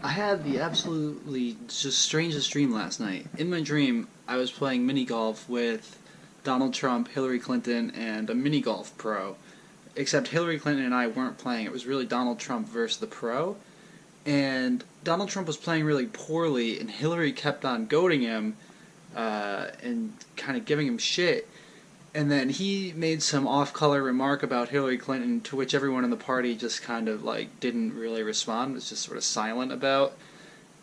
I had the absolutely just strangest dream last night. In my dream, I was playing mini golf with Donald Trump, Hillary Clinton, and a mini golf pro. Except Hillary Clinton and I weren't playing. It was really Donald Trump versus the pro. And Donald Trump was playing really poorly, and Hillary kept on goading him and kind of giving him shit. And then he made some off-color remark about Hillary Clinton, to which everyone in the party just kind of like didn't really respond, was just sort of silent about.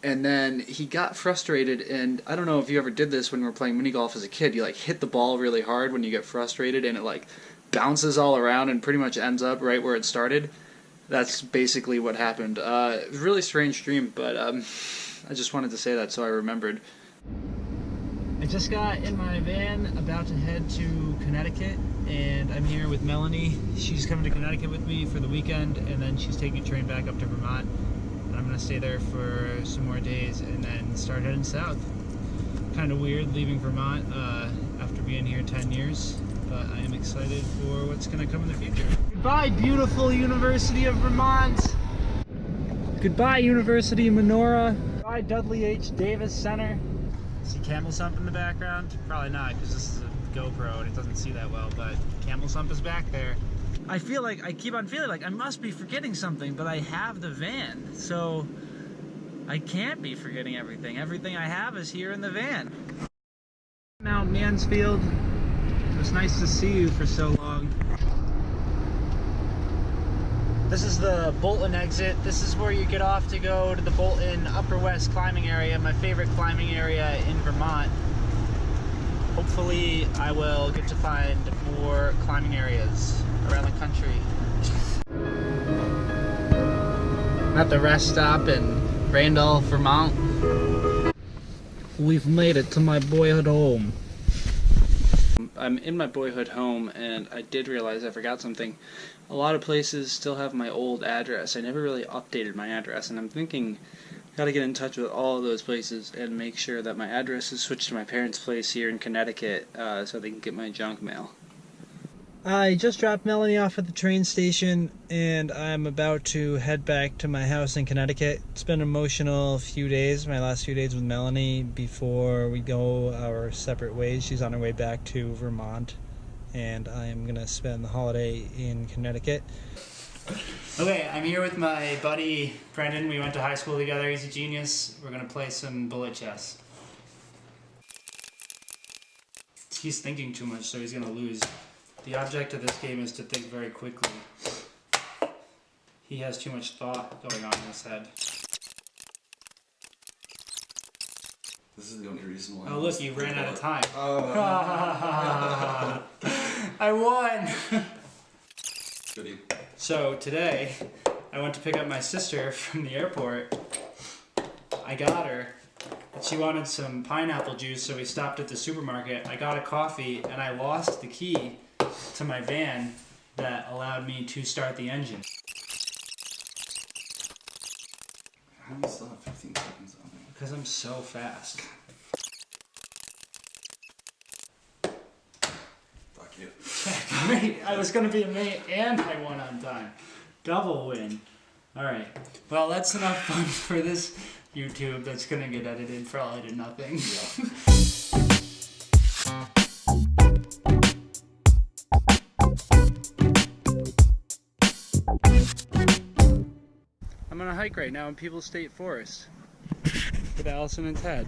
And then he got frustrated, and I don't know if you ever did this when you were playing mini golf as a kid. You like hit the ball really hard when you get frustrated, and it like bounces all around and pretty much ends up right where it started. That's basically what happened. It was a really strange dream, but I just wanted to say that so I remembered. I just got in my van, about to head to Connecticut, and I'm here with Melanie. She's coming to Connecticut with me for the weekend, and then she's taking a train back up to Vermont. And I'm going to stay there for some more days and then start heading south. Kind of weird leaving Vermont after being here 10 years, but I am excited for what's going to come in the future. Goodbye, beautiful University of Vermont! Goodbye, University of Monora! Goodbye, Dudley H. Davis Center! See camel sump in the background? Probably not, because this is a GoPro and it doesn't see that well, but camel sump is back there. I keep on feeling like I must be forgetting something, but I have the van, so I can't be forgetting everything. Everything I have is here in the van. Mount Mansfield, it was nice to see you for so long. This is the Bolton exit. This is where you get off to go to the Bolton Upper West climbing area, my favorite climbing area in Vermont. Hopefully I will get to find more climbing areas around the country. I'm at the rest stop in Randolph, Vermont. We've made it to my boyhood home. I'm in my boyhood home, and I did realize I forgot something. A lot of places still have my old address. I never really updated my address, and I'm thinking I gotta get in touch with all of those places and make sure that my address is switched to my parents' place here in Connecticut so they can get my junk mail. I just dropped Melanie off at the train station, and I'm about to head back to my house in Connecticut. It's been an emotional few days, my last few days with Melanie before we go our separate ways. She's on her way back to Vermont, and I am going to spend the holiday in Connecticut. Okay, I'm here with my buddy Brendan. We went to high school together. He's a genius. We're going to play some bullet chess. He's thinking too much, so he's going to lose. The object of this game is to think very quickly. He has too much thought going on in his head. This is the only reason why. Oh look, you ran out of time. Oh. I won! Goodie. So today, I went to pick up my sister from the airport. I got her, but she wanted some pineapple juice, so we stopped at the supermarket. I got a coffee, and I lost the key to my van that allowed me to start the engine. How do you still have 15 seconds on there? Because I'm so fast. Fuck you. Checkmate. I was going to be a mate and I won on time. Double win. Alright. Well, that's enough fun for this YouTube that's going to get edited probably to nothing. Yeah. I'm on a hike right now in People's State Forest with Allison and Ted.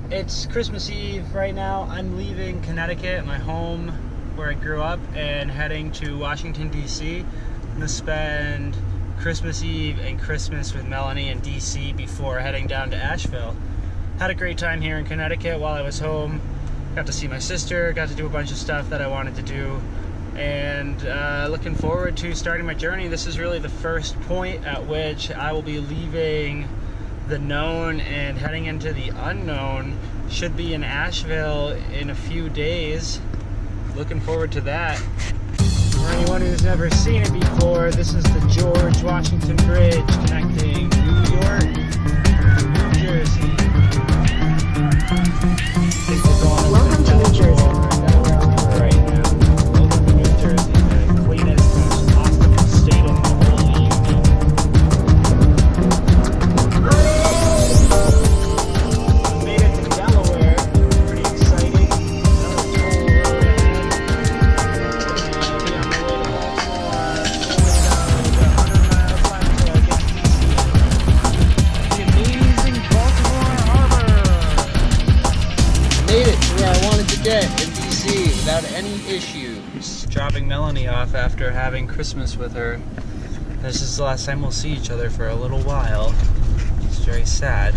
It's Christmas Eve right now. I'm leaving Connecticut, my home where I grew up, and heading to Washington, D.C. I'm going to spend Christmas Eve and Christmas with Melanie in D.C. before heading down to Asheville. Had a great time here in Connecticut while I was home. Got to see my sister, got to do a bunch of stuff that I wanted to do. And looking forward to starting my journey. This is really the first point at which I will be leaving the known and heading into the unknown. Should be in Asheville in a few days. Looking forward to that. For anyone who's never seen it before, this is the George Washington Bridge connecting New York to New Jersey. Welcome to New Jersey. Right now. Welcome to New Jersey, the cleanest, most optimal state in the whole union. issues. Dropping Melanie off after having Christmas with her. This is the last time we'll see each other for a little while. It's very sad.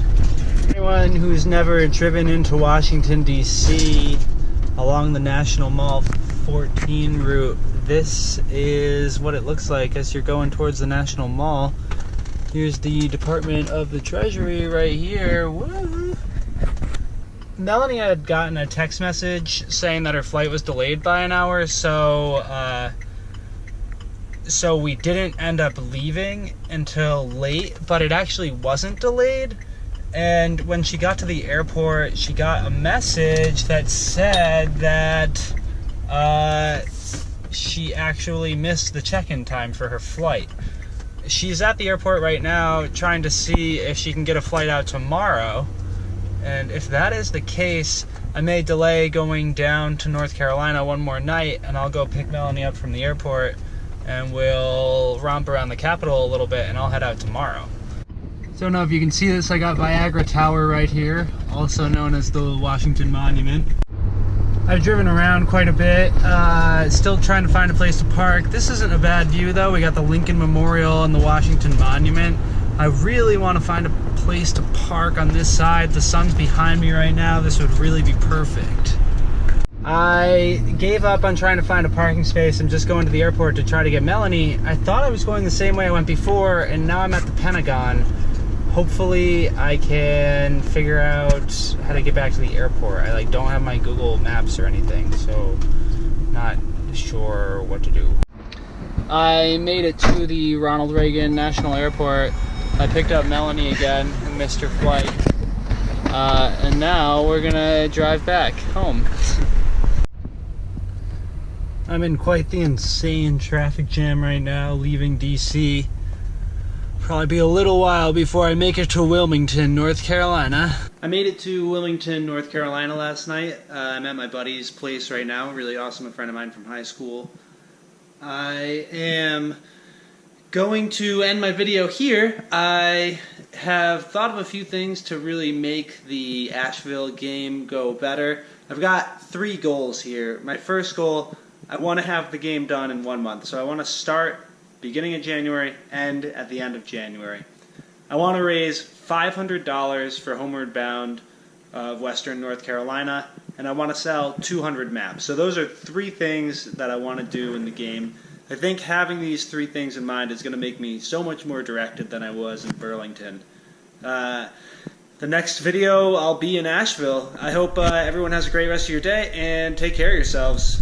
Anyone who's never driven into Washington, D.C. along the National Mall 14 route, this is what it looks like as you're going towards the National Mall. Here's the Department of the Treasury right here. Woo! Melanie had gotten a text message saying that her flight was delayed by an hour, so we didn't end up leaving until late, but it actually wasn't delayed. And when she got to the airport, she got a message that said that she actually missed the check-in time for her flight. She's at the airport right now trying to see if she can get a flight out tomorrow. And if that is the case, I may delay going down to North Carolina one more night, and I'll go pick Melanie up from the airport, and we'll romp around the Capitol a little bit, and I'll head out tomorrow. So I don't know if you can see this, I got Viagra Tower right here, also known as the Washington Monument. I've driven around quite a bit, still trying to find a place to park. This isn't a bad view though, we got the Lincoln Memorial and the Washington Monument. I really want to find a place to park on this side. The sun's behind me right now. This would really be perfect. I gave up on trying to find a parking space. I'm just going to the airport to try to get Melanie. I thought I was going the same way I went before, and now I'm at the Pentagon. Hopefully I can figure out how to get back to the airport. I don't have my Google Maps or anything, so not sure what to do. I made it to the Ronald Reagan National Airport. I picked up Melanie again and missed her flight. And now we're gonna drive back home. I'm in quite the insane traffic jam right now, leaving DC. Probably be a little while before I make it to Wilmington, North Carolina. I made it to Wilmington, North Carolina last night. I'm at my buddy's place right now, really awesome, a friend of mine from high school. I am going to end my video here. I have thought of a few things to really make the Asheville game go better. I've got 3 goals here. My first goal, I want to have the game done in 1 month. So I want to start beginning of January, end at the end of January. I want to raise $500 for Homeward Bound of Western North Carolina, and I want to sell 200 maps. So those are 3 things that I want to do in the game. I think having these 3 things in mind is going to make me so much more directed than I was in Burlington. The next video, I'll be in Asheville. I hope everyone has a great rest of your day, and take care of yourselves.